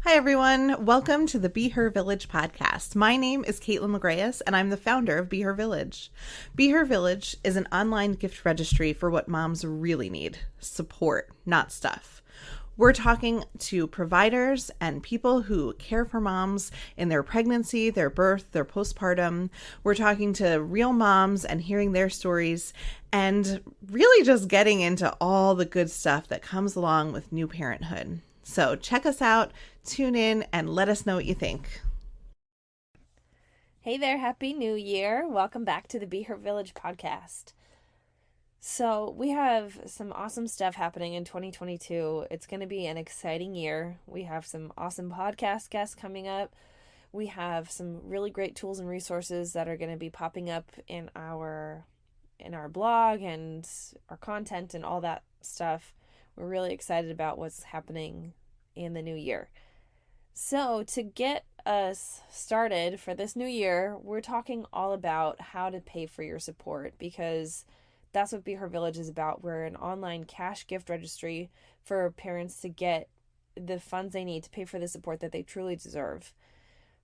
Hi, everyone. Welcome to the Be Her Village podcast. My name is Caitlin LaGreas, and I'm the founder of Be Her Village. Be Her Village is an online gift registry for what moms really need: support, not stuff. We're talking to providers and people who care for moms in their pregnancy, their birth, their postpartum. We're talking to real moms and hearing their stories and really just getting into all the good stuff that comes along with new parenthood. So check us out, tune in, and let us know what you think. Hey there, Happy New Year. Welcome back to the Be Her Village podcast. So, we have some awesome stuff happening in 2022. It's going to be an exciting year. We have some awesome podcast guests coming up. We have some really great tools and resources that are going to be popping up in our blog and our content and all that stuff. We're really excited about what's happening in the new year. So, to get us started for this new year, we're talking all about how to pay for your support, because that's what Be Her Village is about. We're an online cash gift registry for parents to get the funds they need to pay for the support that they truly deserve.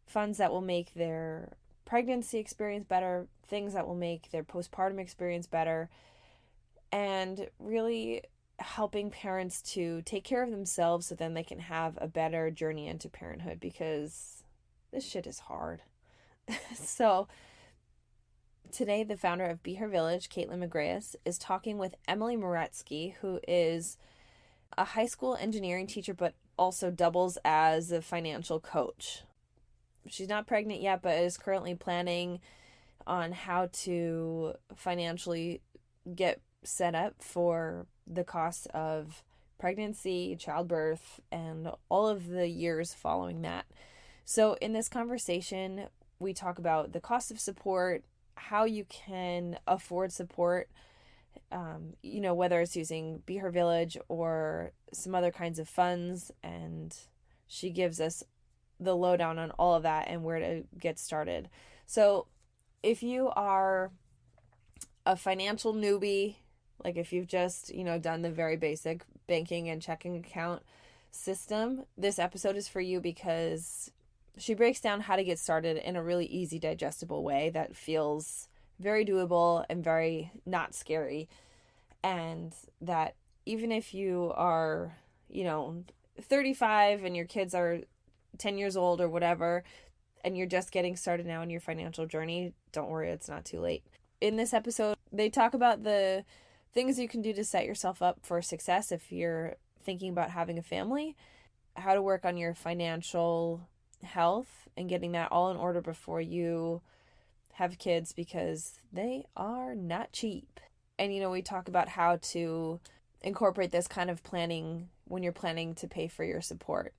Funds that will make their pregnancy experience better, things that will make their postpartum experience better, and really helping parents to take care of themselves so then they can have a better journey into parenthood, because this shit is hard. So today, the founder of Be Her Village, Caitlin McGrath, is talking with Emily Moretsky, who is a high school engineering teacher but also doubles as a financial coach. She's not pregnant yet, but is currently planning on how to financially get set up for the costs of pregnancy, childbirth, and all of the years following that. So in this conversation, we talk about the cost of support, how you can afford support, whether it's using Be Her Village or some other kinds of funds, and she gives us the lowdown on all of that and where to get started. So if you are a financial newbie, like if you've just, done the very basic banking and checking account system, this episode is for you, because she breaks down how to get started in a really easy, digestible way that feels very doable and very not scary. And that even if you are, 35 and your kids are 10 years old or whatever, and you're just getting started now in your financial journey, don't worry, it's not too late. In this episode, they talk about the things you can do to set yourself up for success if you're thinking about having a family, how to work on your financial health and getting that all in order before you have kids, because they are not cheap. And, we talk about how to incorporate this kind of planning when you're planning to pay for your support.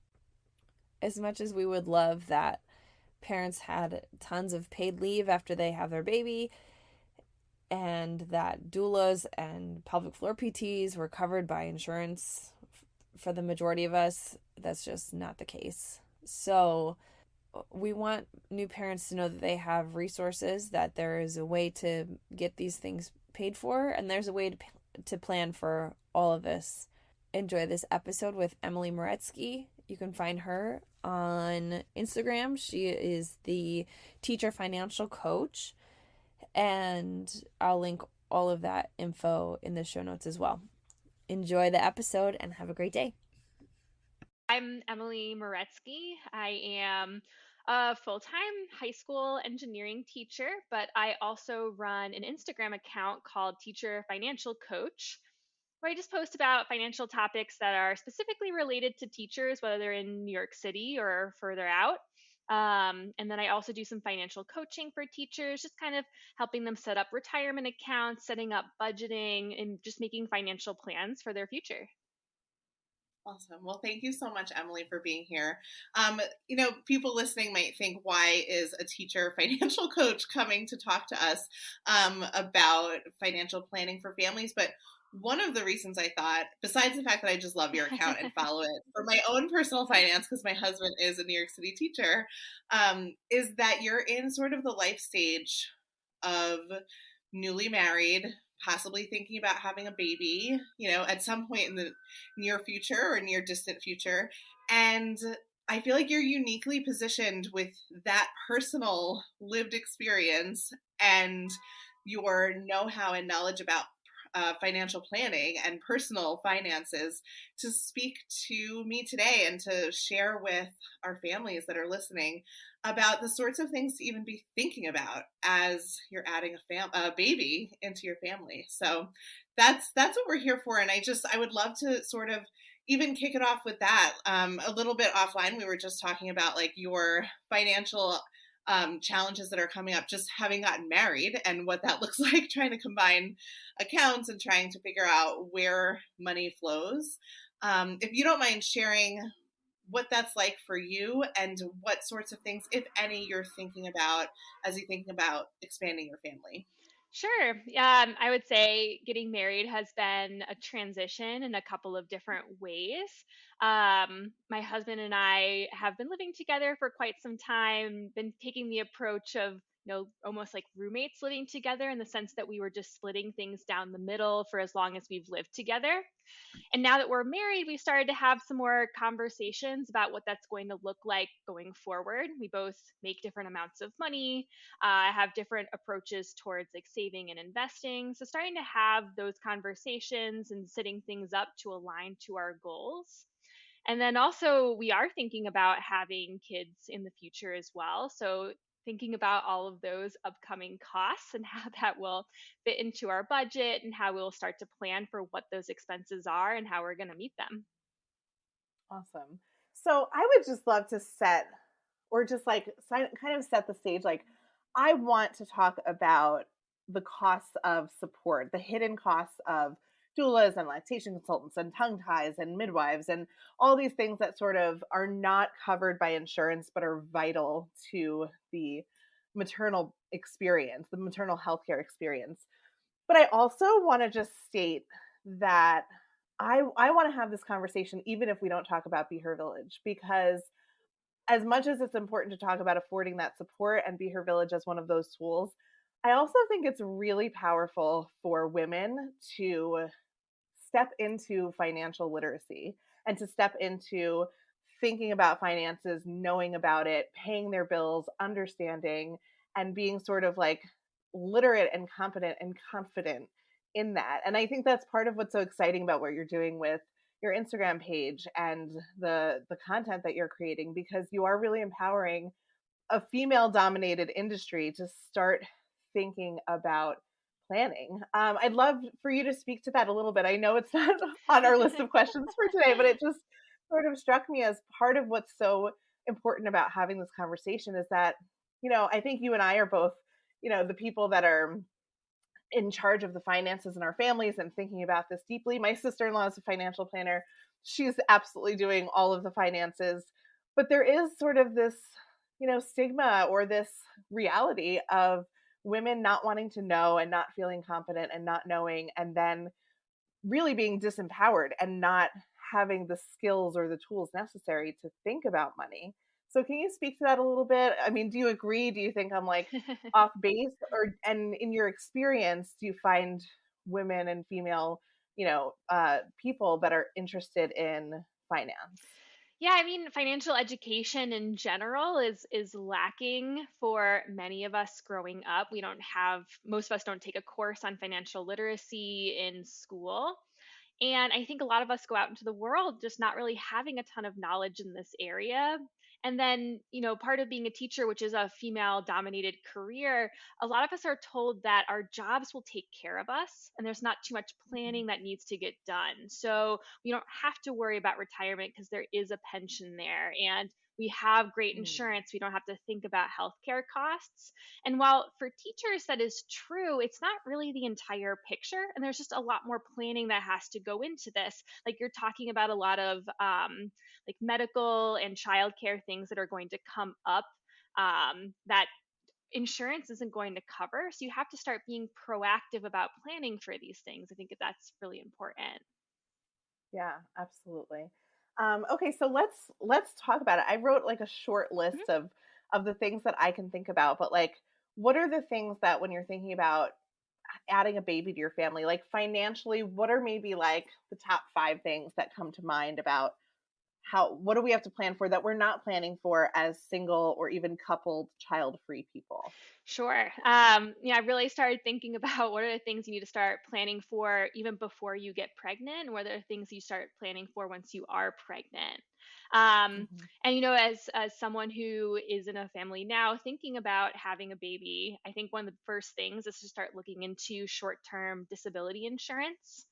As much as we would love that parents had tons of paid leave after they have their baby, and that doulas and pelvic floor PTs were covered by insurance for the majority of us, that's just not the case. So we want new parents to know that they have resources, that there is a way to get these things paid for, and there's a way to plan for all of this. Enjoy this episode with Emily Moretsky. You can find her on Instagram. She is the teacher financial coach, and I'll link all of that info in the show notes as well. Enjoy the episode and have a great day. I'm Emily Moretsky. I am a full-time high school engineering teacher, but I also run an Instagram account called Teacher Financial Coach, where I just post about financial topics that are specifically related to teachers, whether they're in New York City or further out. And then I also do some financial coaching for teachers, just kind of helping them set up retirement accounts, setting up budgeting, and just making financial plans for their future. Awesome. Well, thank you so much, Emily, for being here. People listening might think, why is a teacher financial coach coming to talk to us about financial planning for families? But one of the reasons I thought, besides the fact that I just love your account and follow it for my own personal finance, because my husband is a New York City teacher, is that you're in sort of the life stage of newly married, possibly thinking about having a baby, at some point in the near future or near distant future. And I feel like you're uniquely positioned with that personal lived experience and your know-how and knowledge about financial planning and personal finances to speak to me today and to share with our families that are listening about the sorts of things to even be thinking about as you're adding a baby into your family. So that's what we're here for. And I would love to sort of even kick it off with that. A little bit offline, we were just talking about like your financial challenges that are coming up, just having gotten married and what that looks like, trying to combine accounts and trying to figure out where money flows. If you don't mind sharing what that's like for you and what sorts of things, if any, you're thinking about as you think about expanding your family. Sure. I would say getting married has been a transition in a couple of different ways. My husband and I have been living together for quite some time, been taking the approach of, almost like roommates living together in the sense that we were just splitting things down the middle for as long as we've lived together. And now that we're married, we started to have some more conversations about what that's going to look like going forward. We both make different amounts of money, have different approaches towards like saving and investing. So starting to have those conversations and setting things up to align to our goals. And then also, we are thinking about having kids in the future as well. So, thinking about all of those upcoming costs and how that will fit into our budget and how we'll start to plan for what those expenses are and how we're going to meet them. Awesome. So I would just love to set or just like kind of set the stage. Like, I want to talk about the costs of support, the hidden costs of doulas and lactation consultants and tongue ties and midwives and all these things that sort of are not covered by insurance but are vital to the maternal experience, the maternal healthcare experience. But I also want to just state that I want to have this conversation even if we don't talk about Be Her Village, because as much as it's important to talk about affording that support and Be Her Village as one of those tools, I also think it's really powerful for women to step into financial literacy and to step into thinking about finances, knowing about it, paying their bills, understanding, and being sort of like literate and competent and confident in that. And I think that's part of what's so exciting about what you're doing with your Instagram page and the content that you're creating, because you are really empowering a female dominated industry to start thinking about planning. I'd love for you to speak to that a little bit. I know it's not on our list of questions for today, but it just sort of struck me as part of what's so important about having this conversation is that, I think you and I are both, the people that are in charge of the finances in our families and thinking about this deeply. My sister-in-law is a financial planner. She's absolutely doing all of the finances, but there is sort of this, stigma or this reality of women not wanting to know and not feeling confident and not knowing, and then really being disempowered and not having the skills or the tools necessary to think about money. So can you speak to that a little bit? I mean, do you agree? Do you think I'm like off base, and in your experience, do you find women and female, people that are interested in finance? Yeah, I mean, financial education in general is lacking for many of us growing up. We don't have Most of us don't take a course on financial literacy in school. And I think a lot of us go out into the world just not really having a ton of knowledge in this area. And then, part of being a teacher, which is a female dominated career, a lot of us are told that our jobs will take care of us and there's not too much planning that needs to get done. So we don't have to worry about retirement because there is a pension there. And we have great Mm. insurance. We don't have to think about healthcare costs. And while for teachers that is true, it's not really the entire picture. And there's just a lot more planning that has to go into this. Like you're talking about a lot of like medical and childcare things that are going to come up that insurance isn't going to cover. So you have to start being proactive about planning for these things. I think that that's really important. Yeah, absolutely. Okay, so let's talk about it. I wrote like a short list of the things that I can think about, but like, what are the things that when you're thinking about adding a baby to your family, like financially, what are maybe like the top 5 things that come to mind about what do we have to plan for that we're not planning for as single or even coupled child-free people? Sure. I really started thinking about what are the things you need to start planning for even before you get pregnant, and what are the things you start planning for once you are pregnant. Um, Mhm. and as someone who is in a family now, thinking about having a baby, I think one of the first things is to start looking into short-term disability insurance.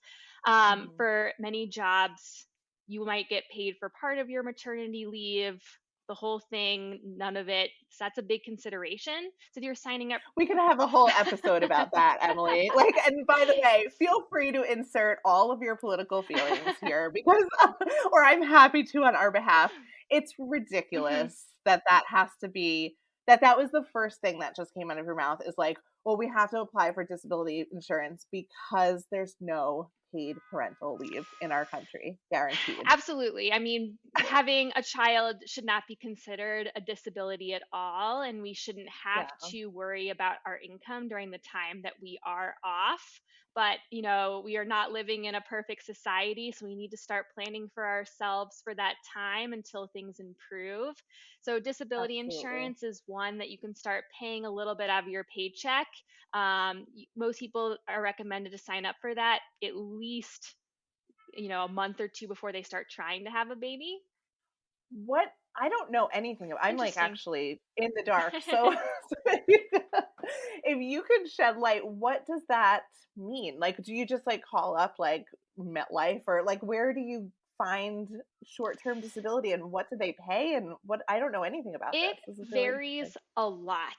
Mhm. For many jobs, you might get paid for part of your maternity leave, the whole thing, none of it. So that's a big consideration. So if you're signing up, We could have a whole episode about that, Emily. Like, and by the way, feel free to insert all of your political feelings here because, or I'm happy to on our behalf. It's Mhm. ridiculous that that has to be, that was the first thing that just came out of your mouth is like, well, we have to apply for disability insurance because there's no paid parental leave in our country, guaranteed. Absolutely. I mean, having a child should not be considered a disability at all, and we shouldn't have Yeah, to worry about our income during the time that we are off. But, we are not living in a perfect society, so we need to start planning for ourselves for that time until things improve. So, disability absolutely. insurance is one that you can start paying a little bit out of your paycheck. Most people are recommended to sign up for that at least a month or two before they start trying to have a baby. What I don't know anything about. I'm like Interesting. actually in the dark. So, so if you could shed light, what does that mean? Like, do you just like call up like MetLife or like where do you find short-term disability and what do they pay and what I don't know anything about It this. This is really interesting. varies a lot.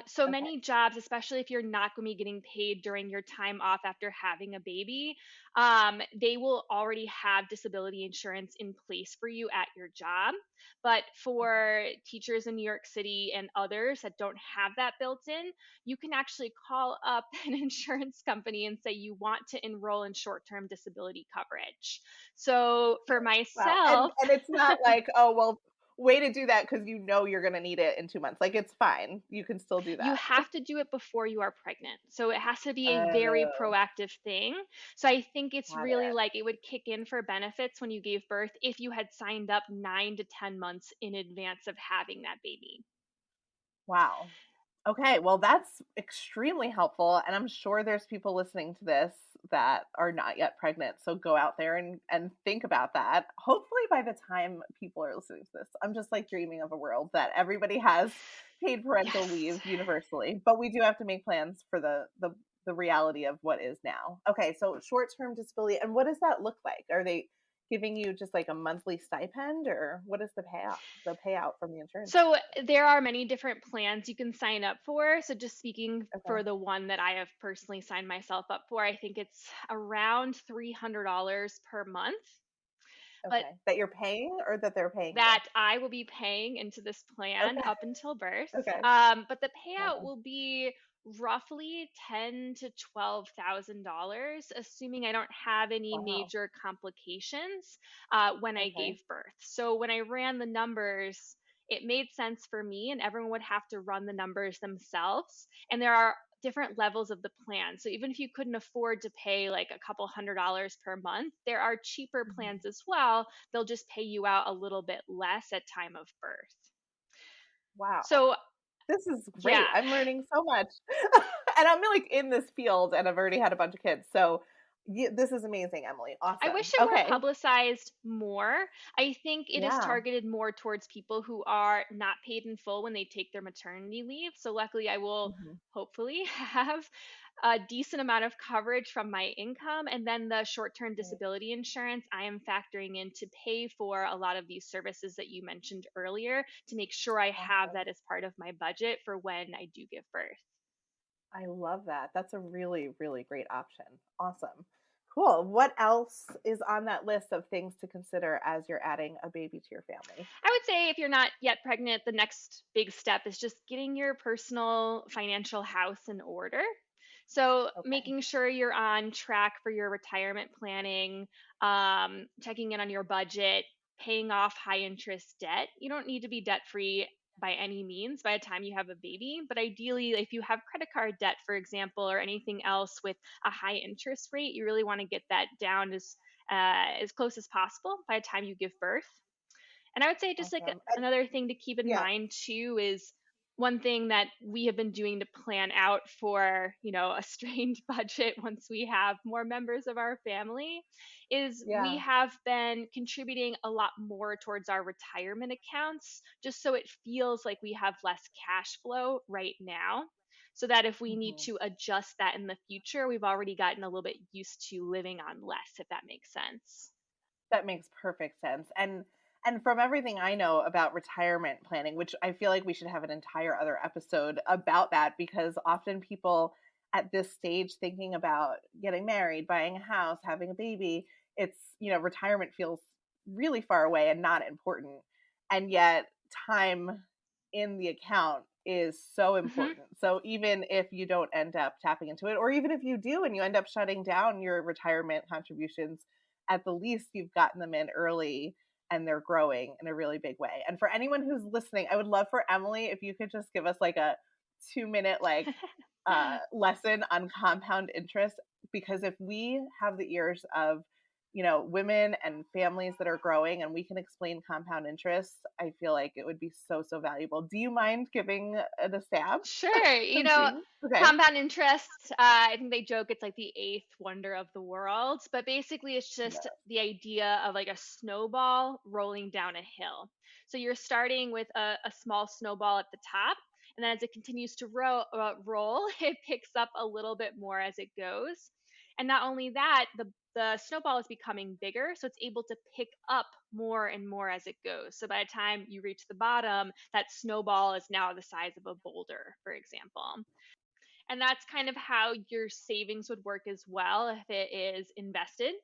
So Okay. many jobs, especially if you're not going to be getting paid during your time off after having a baby, they will already have disability insurance in place for you at your job. But Okay. for teachers in New York City and others that don't have that built in, you can actually call up an insurance company and say you want to enroll in short term disability coverage. So for Wow. myself, And it's not like, oh well, way to do that because you know you're gonna need it in 2 months. Like it's fine. You can still do you that. have to do it before you are pregnant. So it has to be a very Oh, proactive thing. So I think it's got really it. like it would kick in for benefits when you gave birth if you had signed up 9 to 10 months in advance of having that baby. Wow. Okay, well, that's extremely helpful, and I'm sure there's people listening to this that are not yet pregnant. So go out there and think about that. Hopefully, by the time people are listening to this, I'm just like dreaming of a world that everybody has paid parental Yes. leave universally. But we do have to make plans for the reality of what is now. Okay, so short-term disability, and what does that look like? Are they giving you just like a monthly stipend, or what is the payout from the insurance So company? there are many different plans you can sign up for. So just speaking Okay. for the one that I have personally signed myself up for, I think it's around $300 per month. But Okay. That you're paying or that they're paying you? that I will be paying into this plan Okay. up until birth. Okay. But the payout Wow. will be roughly $10,000 to $12,000, assuming I don't have any Wow. major complications when I Okay. gave birth. So when I ran the numbers, it made sense for me, and everyone would have to run the numbers themselves. And there are different levels of the plan. So even if you couldn't afford to pay like a couple $100 per month, there are cheaper Mhm. plans as well. They'll just pay you out a little bit less at time of birth. Wow. So, This is great. yeah, I'm learning so much. And I'm like in this field and I've already had a bunch of kids. So this is amazing, Emily. I wish Awesome. it were Okay. publicized more. I think it is Yeah. targeted more towards people who are not paid in full when they take their maternity leave. So, luckily, I will Mhm. hopefully have a decent amount of coverage from my income. And then the short term Right. disability insurance, I am factoring in to pay for a lot of these services that you mentioned earlier to make sure I have Awesome. that as part of my budget for when I do give birth. I love that. That's a really, really great option. Awesome. Cool. What else is on that list of things to consider as you're adding a baby to your family? I would say if you're not yet pregnant, the next big step is just getting your personal financial house in order. So, Okay. making sure you're on track for your retirement planning, checking in on your budget, paying off high interest debt. You don't need to be debt free by any means by the time you have a baby, but ideally, if you have credit card debt, for example, or anything else with a high interest rate, you really want to get that down as close as possible by the time you give birth. And I would say just like Awesome. another thing to keep in Yeah. mind too is one thing that we have been doing to plan out for, a strained budget once we have more members of our family is we Yeah. have been contributing a lot more towards our retirement accounts just so it feels like we have less cash flow right now. So that if we need Mhm. to adjust that in the future, we've already gotten a little bit used to living on less, if that makes sense. That makes perfect sense. And from everything I know about retirement planning, which I feel like we should have an entire other episode about that, because often people at this stage thinking about getting married, buying a house, having a baby, it's, retirement feels really far away and not important. And yet time in the account is so Hmm. important. So even if you don't end up tapping into it, or even if you do and you end up shutting down your retirement contributions, at the least you've gotten them in early and they're growing in a really big way. And for anyone who's listening, I would love for Emily if you could just give us like a 2 minute lesson on compound interest, because if we have the ears of women and families that are growing and we can explain compound interest, I feel like it would be so valuable. Do you mind giving it a stab Sure. and seeing? Okay. Compound interest, I think they joke it's like the eighth wonder of the world, but basically it's just Yeah. the idea of like a snowball rolling down a hill. So you're starting with a small snowball at the top, and then as it continues to roll, it picks up a little bit more as it goes. And not only that, the snowball is becoming bigger, so it's able to pick up more and more as it goes. So by the time you reach the bottom, that snowball is now the size of a boulder, for example. And that's kind of how your savings would work as well if it is invested.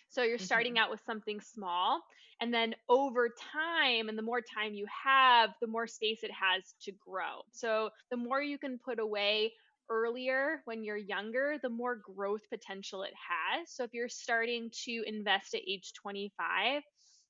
So you're starting Hmm. out with something small, and then over time, and the more time you have, the more space it has to grow. So the more you can put away earlier when you're younger, the more growth potential it has. So if you're starting to invest at age 25,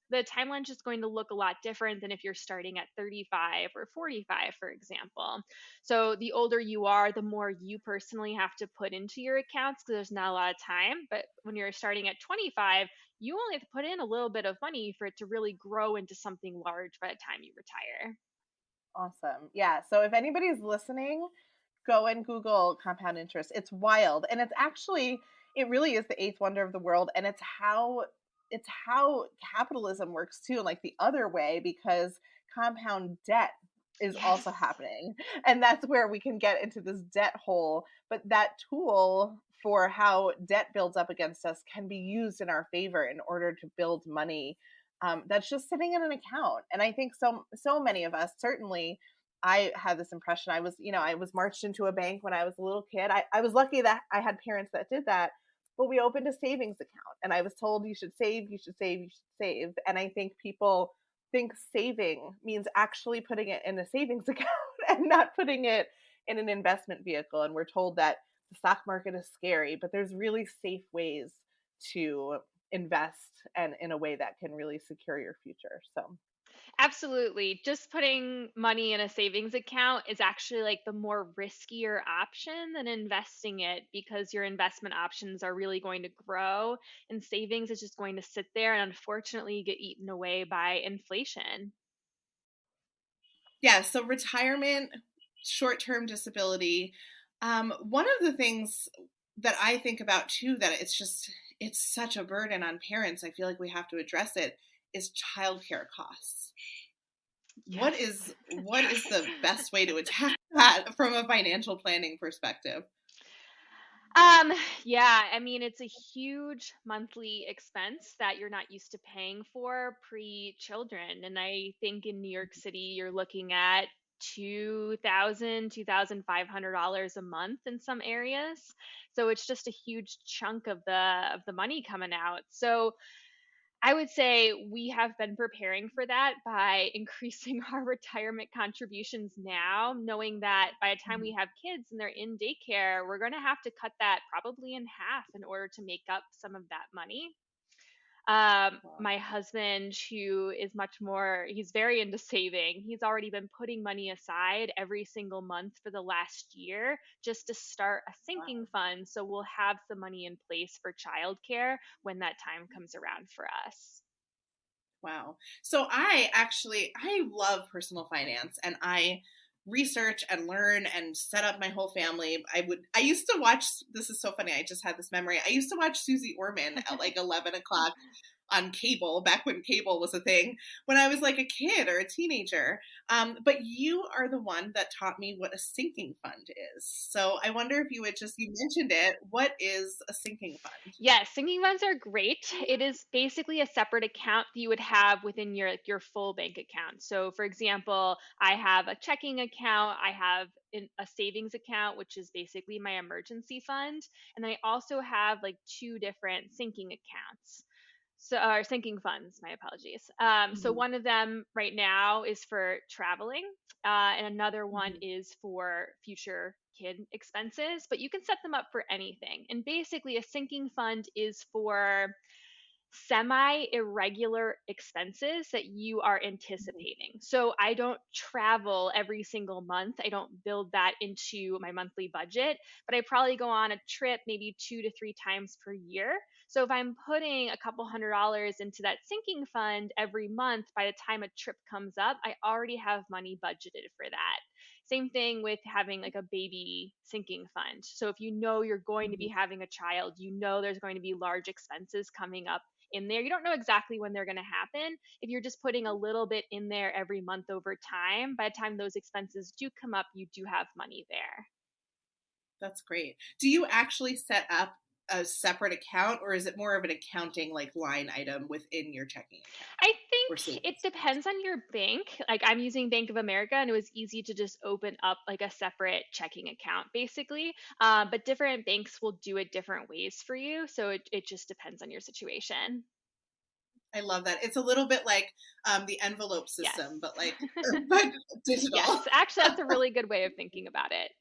the timeline is just going to look a lot different than if you're starting at 35 or 45, for example. So the older you are, the more you personally have to put into your accounts because there's not a lot of time. But when you're starting at 25, you only have to put in a little bit of money for it to really grow into something large by the time you retire. Awesome. Yeah. So if anybody's listening, go and Google compound interest. It's wild. And it really is the eighth wonder of the world. And it's how capitalism works too, like the other way, because compound debt is also Yes. happening. And that's where we can get into this debt hole. But that tool for how debt builds up against us can be used in our favor in order to build money that's just sitting in an account. And I think so many of us, certainly I had this impression. I was marched into a bank when I was a little kid. I was lucky that I had parents that did that, but we opened a savings account and I was told you should save, you should save, you should save. And I think people think saving means actually putting it in a savings account and not putting it in an investment vehicle. And we're told that the stock market is scary, but there's really safe ways to invest and in a way that can really secure your future. So, Absolutely. Just putting money in a savings account is actually like the more riskier option than investing it because your investment options are really going to grow and savings is just going to sit there and unfortunately get eaten away by inflation. yeah, so retirement, short term disability. One of the things that I think about too, that it's such a burden on parents. I feel like we have to address it, is childcare costs. Yes. What is the best way to attack that from a financial planning perspective? Um, yeah, I mean, it's a huge monthly expense that you're not used to paying for pre-children. And I think in New York City, you're looking at $2,500 a month in some areas. So it's just a huge chunk of the money coming out. So I would say we have been preparing for that by increasing our retirement contributions now, knowing that by the time we have kids and they're in daycare, we're going to have to cut that probably in half in order to make up some of that money. My husband, who is he's very into saving. He's already been putting money aside every single month for the last year just to start a sinking Wow. fund. So we'll have some money in place for childcare when that time comes around for us. Wow. So I love personal finance, and I research and learn and set up my whole family. I used to watch, this is so funny. I just had this memory. I used to watch Susie Orman at like 11 o'clock on cable, back when cable was a thing, when I was like a kid or a teenager. But you are the one that taught me what a sinking fund is. So I wonder if you mentioned it. What is a sinking fund? Yes, sinking funds are great. It is basically a separate account that you would have within your full bank account. So, for example, I have a checking account, I have a savings account, which is basically my emergency fund, and then I also have like two different sinking accounts. So, or sinking funds, my apologies. So Mhm, one of them right now is for traveling, and another one mhm, is for future kid expenses, but you can set them up for anything. And basically, a sinking fund is for semi irregular expenses that you are mhm, anticipating. So I don't travel every single month. I don't build that into my monthly budget, but I probably go on a trip maybe 2 to 3 times per year. So if I'm putting a couple $100s into that sinking fund every month, by the time a trip comes up, I already have money budgeted for that. Same thing with having like a baby sinking fund. So if you know you're going to be mhm. having a child, you know there's going to be large expenses coming up in there. You don't know exactly when they're going to happen. If you're just putting a little bit in there every month over time, by the time those expenses do come up, you do have money there. That's great. Do you actually set up a separate account, or is it more of an accounting like line item within your checking account I or think it savings account? depends on your bank. Like I'm using Bank of America, and it was easy to just open up like a separate checking account, basically. But different banks will do it different ways for you. So it just depends on your situation. I love that. It's a little bit like the envelope Yes. system, but like but Yes. digital. Actually, that's a really good way of thinking about it.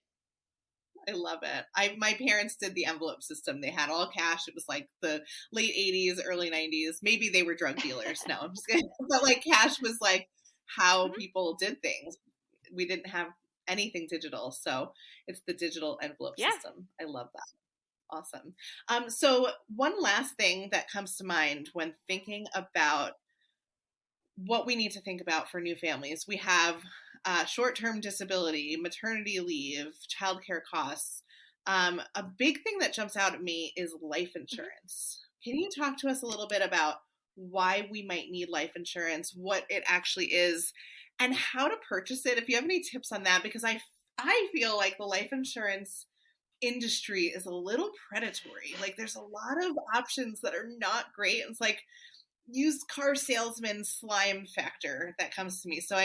I love it. I My parents did the envelope system. They had all cash. It was like the late 80s, early 90s. Maybe they were drug dealers. No, I'm just kidding. But like cash was like how Mhm. people did things. We didn't have anything digital, so it's the digital envelope Yeah. system. I love that. Awesome. So one last thing that comes to mind when thinking about what we need to think about for new families, we have short-term disability, maternity leave, childcare costs. A big thing that jumps out at me is life Mhm. insurance. Can you talk to us a little bit about why we might need life insurance, what it actually is, and how to purchase it? If you have any tips on that, because I feel like the life insurance industry is a little predatory. Like there's a lot of options that are not great. It's like used car salesman slime factor that comes to me. So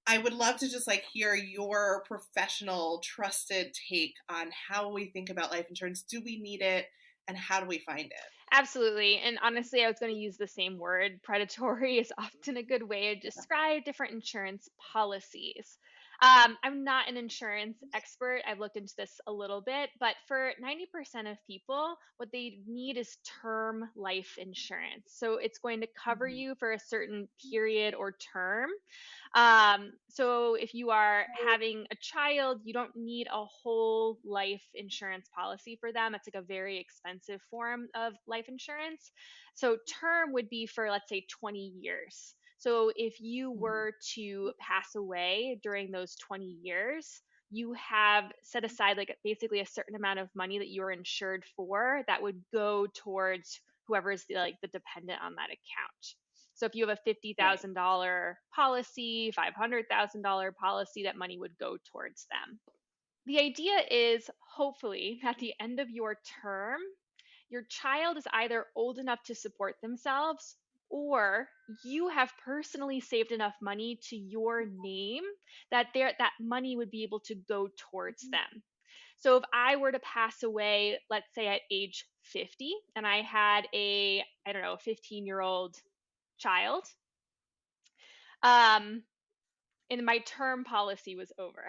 I would love to just like hear your professional trusted take on how we think about life insurance. Do we need it, and how do we find it? Absolutely. And honestly, I was going to use the same word. Predatory is often a good way to describe different insurance policies. I'm not an insurance expert. I've looked into this a little bit, but for 90% of people, what they need is term life insurance. So it's going to cover Mhm. you for a certain period or term. So if you are having a child, you don't need a whole life insurance policy for them. It's like a very expensive form of life insurance. So term would be for, let's say, 20 years. So if you Mhm. were to pass away during those 20 years, you have set aside like basically a certain amount of money that you're insured for that would go towards whoever's like the dependent on that account. So if you have a Right. $50,000 policy, $500,000 policy, that money would go towards them. The idea is hopefully at the end of your term, your child is either old enough to support themselves or you have personally saved enough money to your name that that money would be able to go towards them. So if I were to pass away, let's say at age 50, and I had I don't know, 15-year-old child, um, and my term policy was over.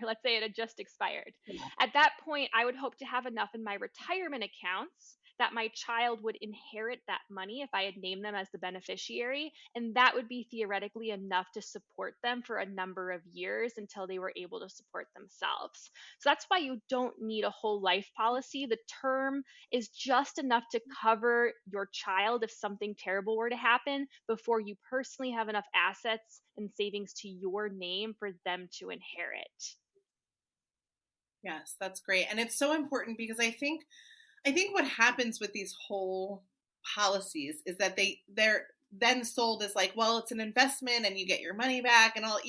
Let's say it had just expired. Yeah. At that point, I would hope to have enough in my retirement accounts that my child would inherit that money if I had named them as the beneficiary. And that would be theoretically enough to support them for a number of years until they were able to support themselves. So that's why you don't need a whole life policy. The term is just enough to cover your child if something terrible were to happen before you personally have enough assets and savings to your name for them to inherit. Yes, that's great. And it's so important because I think what happens with these whole policies is that they're then sold as like, well, it's an investment and you get your money back and all,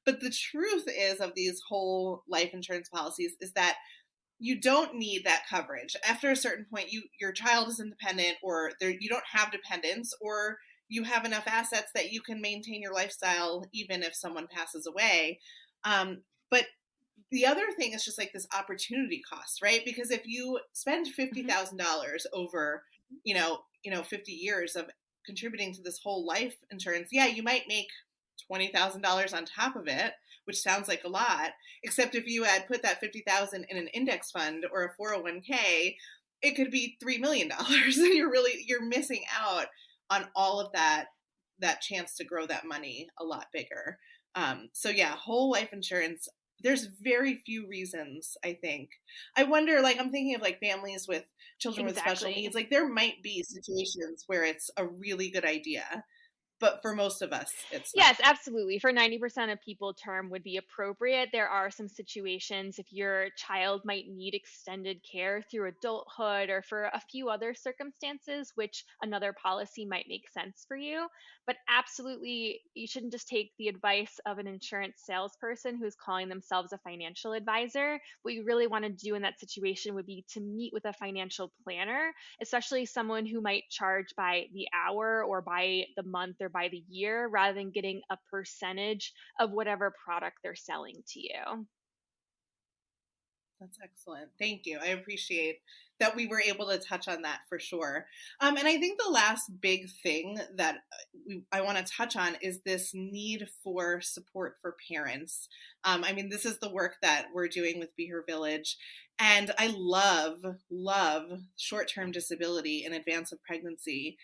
but the truth is of these whole life insurance policies is that you don't need that coverage. After a certain point, your child is independent, or you don't have dependents, or you have enough assets that you can maintain your lifestyle even if someone passes away. But the other thing is just like this opportunity cost, right? Because if you spend $50,000 over, 50 years of contributing to this whole life insurance, yeah, you might make $20,000 on top of it, which sounds like a lot. Except if you had put that $50,000 in an index fund or a 401k, it could be $3 million. And you're missing out on all of that chance to grow that money a lot bigger. So yeah, whole life insurance. There's very few reasons, I think. I wonder, like, I'm thinking of like families with children with special needs. Like, there might be situations where it's a really good idea, but for most of us, it's not. Yes, absolutely. For 90% of people, term would be appropriate. There are some situations if your child might need extended care through adulthood or for a few other circumstances, which another policy might make sense for you. But absolutely, you shouldn't just take the advice of an insurance salesperson who's calling themselves a financial advisor. What you really want to do in that situation would be to meet with a financial planner, especially someone who might charge by the hour or by the month or by the year rather than getting a percentage of whatever product they're selling to you. That's excellent. Thank you. I appreciate that we were able to touch on that for sure. And I think the last big thing that I want to touch on is this need for support for parents. This is the work that we're doing with Be Her Village. And I love short-term disability in advance of pregnancy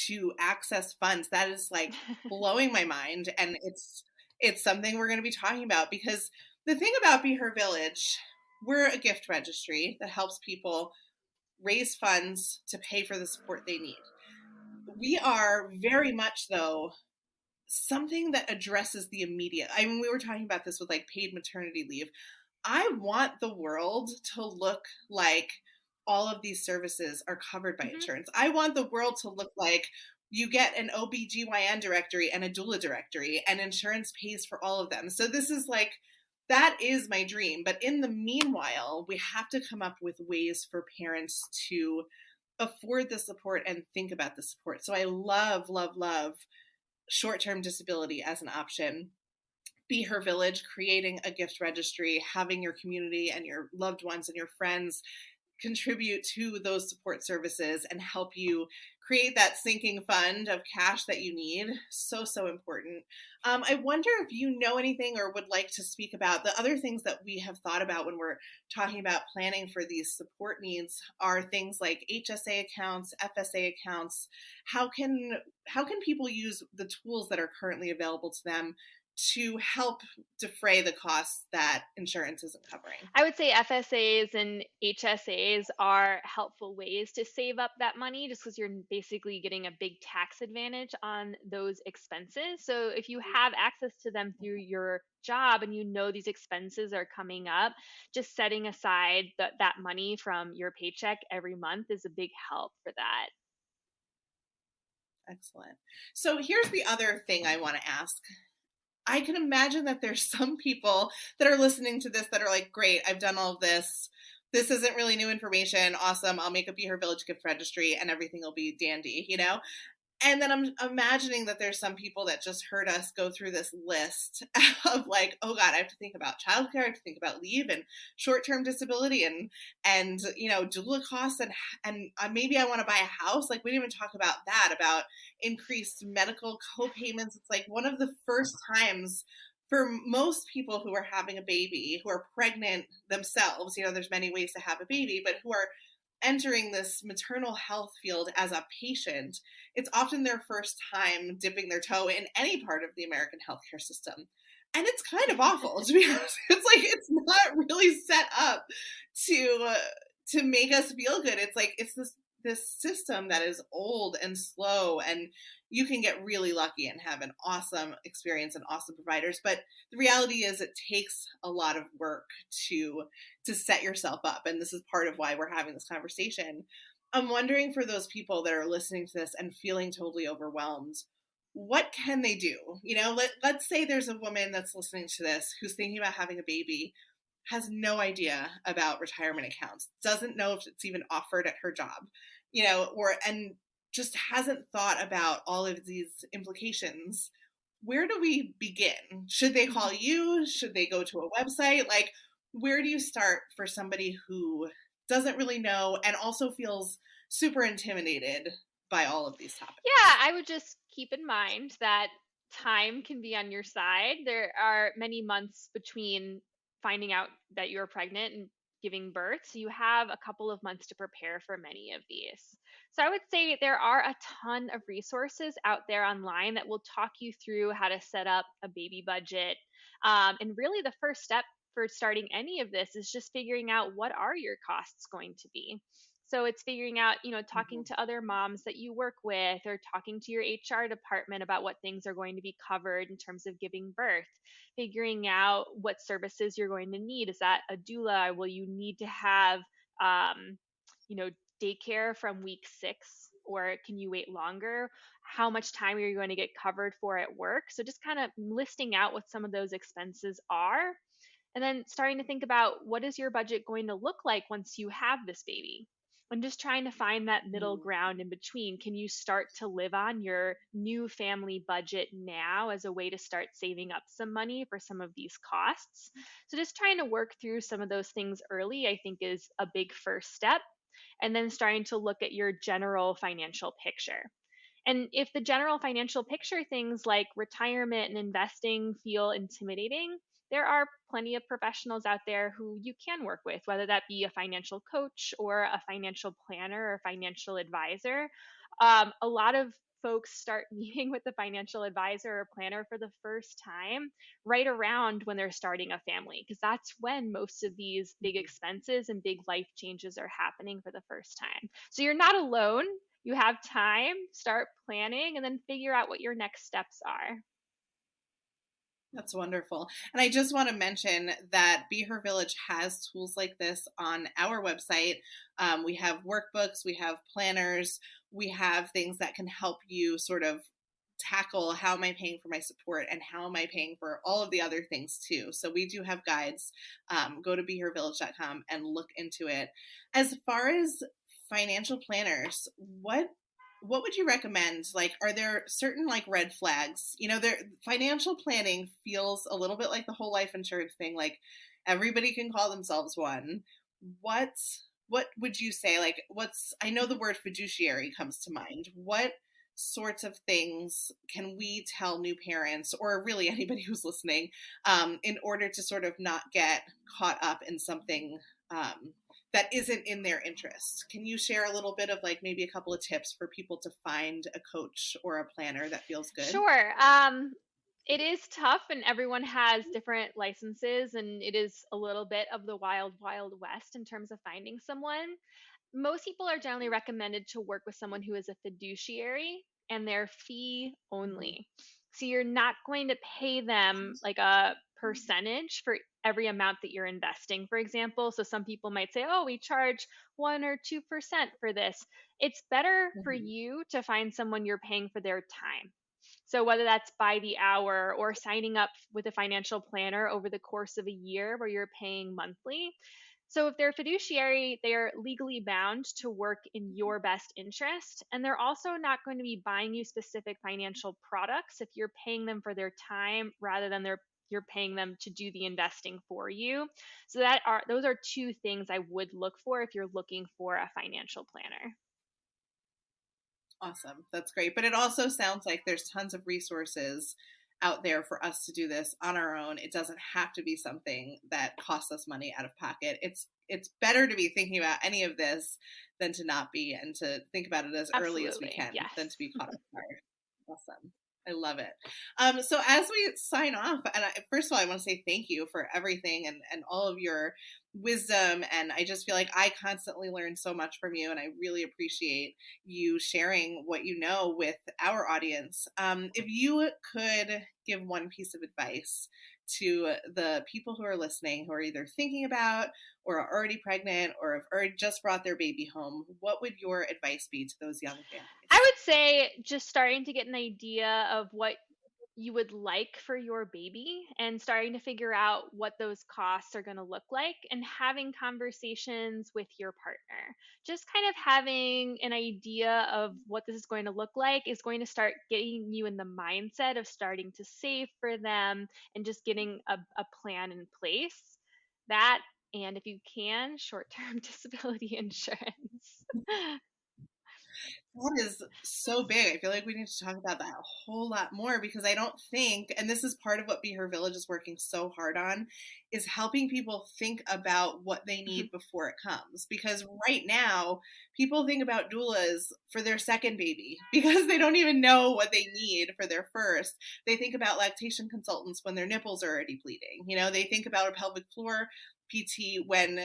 to access funds. That is like blowing my mind. And it's something we're going to be talking about, because the thing about Be Her Village, we're a gift registry that helps people raise funds to pay for the support they need. We are very much, though, something that addresses the immediate. We were talking about this with like paid maternity leave. I want the world to look like all of these services are covered by insurance. I want the world to look like you get an OBGYN directory and a doula directory, and insurance pays for all of them. So this is like, that is my dream. But in the meanwhile, we have to come up with ways for parents to afford the support and think about the support. So I love short-term disability as an option. Be Her Village, creating a gift registry, having your community and your loved ones and your friends contribute to those support services and help you create that sinking fund of cash that you need. So important. I wonder if you know anything or would like to speak about the other things that we have thought about when we're talking about planning for these support needs are things like HSA accounts, FSA accounts. How can people use the tools that are currently available to them to help defray the costs that insurance isn't covering? I would say FSAs and HSAs are helpful ways to save up that money, just because you're basically getting a big tax advantage on those expenses. So if you have access to them through your job and you know these expenses are coming up, just setting aside that money from your paycheck every month is a big help for that. Excellent. So here's the other thing I want to ask. I can imagine that there's some people that are listening to this that are like, great, I've done all of this. This isn't really new information. Awesome. I'll make a Be Her Village gift registry and everything will be dandy, And then I'm imagining that there's some people that just heard us go through this list of like, oh God, I have to think about childcare, I have to think about leave and short-term disability and doula costs and maybe I want to buy a house. Like, we didn't even talk about that, about increased medical co-payments. It's like one of the first times for most people who are having a baby, who are pregnant themselves, there's many ways to have a baby, but who are entering this maternal health field as a patient, it's often their first time dipping their toe in any part of the American healthcare system. And it's kind of awful, to be honest. It's like, it's not really set up to make us feel good. It's like, it's this system that is old and slow, and you can get really lucky and have an awesome experience and awesome providers. But the reality is it takes a lot of work to set yourself up. And this is part of why we're having this conversation. I'm wondering, for those people that are listening to this and feeling totally overwhelmed, what can they do? You know, let's say there's a woman that's listening to this who's thinking about having a baby, has no idea about retirement accounts, doesn't know if it's even offered at her job, you know, and just hasn't thought about all of these implications. Where do we begin? Should they call you? Should they go to a website? Like, where do you start for somebody who doesn't really know and also feels super intimidated by all of these topics? Yeah, I would just keep in mind that time can be on your side. There are many months between finding out that you're pregnant and giving birth. So you have a couple of months to prepare for many of these. So I would say there are a ton of resources out there online that will talk you through how to set up a baby budget. And really, the first step for starting any of this is just figuring out what are your costs going to be. So it's figuring out, talking to other moms that you work with, or talking to your HR department about what things are going to be covered in terms of giving birth, figuring out what services you're going to need. Is that a doula? Will you need to have, um, daycare from week 6, or can you wait longer? How much time are you going to get covered for at work? So just kind of listing out what some of those expenses are, and then starting to think about what is your budget going to look like once you have this baby, and just trying to find that middle ground in between. Can you start to live on your new family budget now as a way to start saving up some money for some of these costs? So just trying to work through some of those things early, I think, is a big first step. And then starting to look at your general financial picture. And if the general financial picture, things like retirement and investing, feel intimidating, there are plenty of professionals out there who you can work with, whether that be a financial coach or a financial planner or financial advisor. A lot of folks start meeting with the financial advisor or planner for the first time right around when they're starting a family, because that's when most of these big expenses and big life changes are happening for the first time. So you're not alone. You have time, start planning, and then figure out what your next steps are. That's wonderful. And I just want to mention that Be Her Village has tools like this on our website. We have workbooks, we have planners, we have things that can help you sort of tackle how am I paying for my support and how am I paying for all of the other things too. So we do have guides. Go to behervillage.com and look into it. As far as financial planners, what would you recommend? Like, are there certain like red flags? You know, financial planning feels a little bit like the whole life insurance thing. Like, everybody can call themselves one. What would you say? Like, I know the word fiduciary comes to mind. What sorts of things can we tell new parents, or really anybody who's listening, in order to sort of not get caught up in something that isn't in their interest? Can you share a little bit of like maybe a couple of tips for people to find a coach or a planner that feels good? Sure. It is tough, and everyone has different licenses, and it is a little bit of the wild, wild west in terms of finding someone. Most people are generally recommended to work with someone who is a fiduciary, and they're fee only. So you're not going to pay them like a percentage for every amount that you're investing, for example. So some people might say, oh, we charge 1 or 2% for this. It's better for you to find someone you're paying for their time. So whether that's by the hour or signing up with a financial planner over the course of a year where you're paying monthly. So if they're a fiduciary, they are legally bound to work in your best interest. And they're also not going to be buying you specific financial products if you're paying them for their time rather than you're paying them to do the investing for you. So those are two things I would look for if you're looking for a financial planner. Awesome. That's great. But it also sounds like there's tons of resources out there for us to do this on our own. It doesn't have to be something that costs us money out of pocket. It's it's better to be thinking about any of this than to not be, and to think about it as early as we Absolutely. can Yes. than to be caught off guard. Awesome. I love it. So as we sign off, and first of all, I want to say thank you for everything and all of your wisdom. And I just feel like I constantly learn so much from you, and I really appreciate you sharing what you know with our audience. If you could give one piece of advice to the people who are listening, who are either thinking about or are already pregnant or have already just brought their baby home, what would your advice be to those young families? I would say just starting to get an idea of what you would like for your baby and starting to figure out what those costs are going to look like, and having conversations with your partner. Just kind of having an idea of what this is going to look like is going to start getting you in the mindset of starting to save for them and just getting a plan in place. That, and if you can, short term disability insurance. That is so big. I feel like we need to talk about that a whole lot more, because I don't think, and this is part of what Be Her Village is working so hard on, is helping people think about what they need before it comes. Because right now, people think about doulas for their second baby because they don't even know what they need for their first. They think about lactation consultants when their nipples are already bleeding. They think about a pelvic floor PT when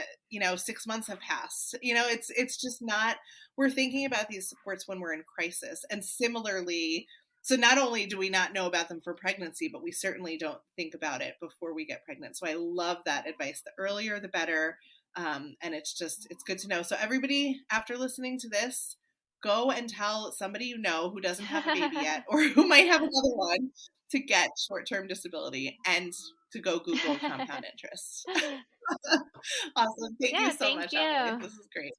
6 months have passed. It's just not, we're thinking about these supports when we're in crisis. And similarly, so not only do we not know about them for pregnancy, but we certainly don't think about it before we get pregnant. So I love that advice. The earlier the better. And it's good to know. So everybody, after listening to this, go and tell somebody you know who doesn't have a baby yet, or who might have another one, to get short-term disability and to go Google compound interest. Awesome. Thank you so Thank much, you. Emily. This is great.